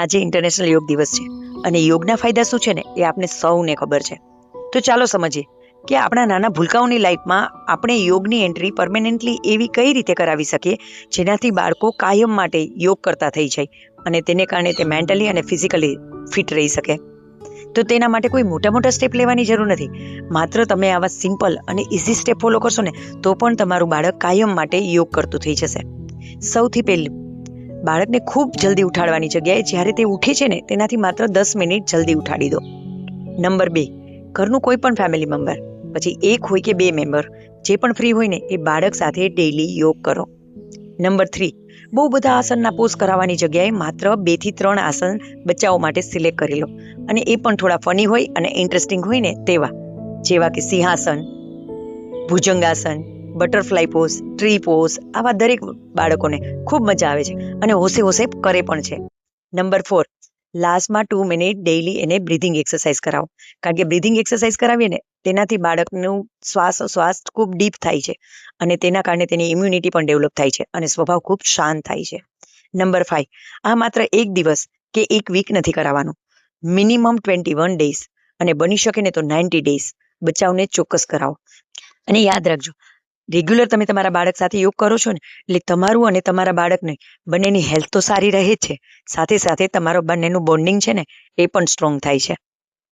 આજે ઇન્ટરનેશનલ યોગ દિવસ છે અને યોગના ફાયદા શું છે ને એ આપણે સૌને ખબર છે. તો ચાલો સમજીએ કે આપણા નાના ભૂલકાઓની લાઈફમાં આપણે યોગની એન્ટ્રી પરમેનન્ટલી એવી કઈ રીતે કરાવી શકીએ જેનાથી બાળકો કાયમ માટે યોગ કરતા થઈ જાય અને તેને કારણે તે મેન્ટલી અને ફિઝિકલી ફિટ રહી શકે. તો તેના માટે કોઈ મોટા મોટા સ્ટેપ લેવાની જરૂર નથી. માત્ર તમે આવા સિમ્પલ અને ઇઝી સ્ટેપ ફોલો કરશો ને તો પણ તમારું બાળક કાયમ માટે યોગ કરતું થઈ જશે. સૌથી પહેલું, બાળકને ખૂબ જલ્દી ઉઠાડવાની જગ્યાએ જ્યારે તે ઉઠે છે ને તેનાથી માત્ર 10 મિનિટ જલ્દી ઉઠાડી દો. નંબર 2, ઘરનું કોઈ પણ ફેમિલી મેમ્બર, પછી 1 હોય કે 2 મેમ્બર, જે પણ ફ્રી હોય ને એ બાળક સાથે ડેઈલી યોગ કરો. નંબર 3, બહુ બધા આસનના પોઝ કરાવવાની જગ્યાએ માત્ર 2 થી 3 આસન બચ્ચાઓ માટે સિલેક્ટ કરી લો અને એ પણ થોડા ફની હોય અને ઇન્ટરેસ્ટિંગ હોય ને તેવા, જેવા કે સિંહાસન, ભુજંગાસન, બટરફ્લાય પોઝ, ટ્રી પોઝ. આવા દરેક બાળકોને ખૂબ મજા આવે છે અને હોશે હોશે કરે પણ છે. નંબર 4, લાસ્ટમાં 2 મિનિટ ડેઈલી એને બ્રીધિંગ એક્સરસાઇઝ કરાવો, કારણ કે બ્રીધિંગ એક્સરસાઇઝ કરાવીએ ને તેનાથી બાળકનું શ્વાસ ખૂબ ડીપ થાય છે અને તેના કારણે તેની ઇમ્યુનિટી પણ ડેવલપ થાય છે અને સ્વભાવ ખૂબ શાંત થાય છે. નંબર 5, આ માત્ર 1 દિવસ કે 1 વીક નથી કરાવવાનું, મિનિમમ 21 ડેઝ અને બની શકે ને તો 90 ડેઝ બચ્ચાઓને ચોક્કસ કરાવો. અને યાદ રાખજો, રેગ્યુલર તમે તમારા બાળક સાથે યોગ કરો છો ને એટલે તમારું અને તમારા બાળકને બંનેની હેલ્થ તો સારી રહે જ છે, સાથે સાથે તમારો બંનેનું બોન્ડિંગ છે ને એ પણ સ્ટ્રોંગ થાય છે.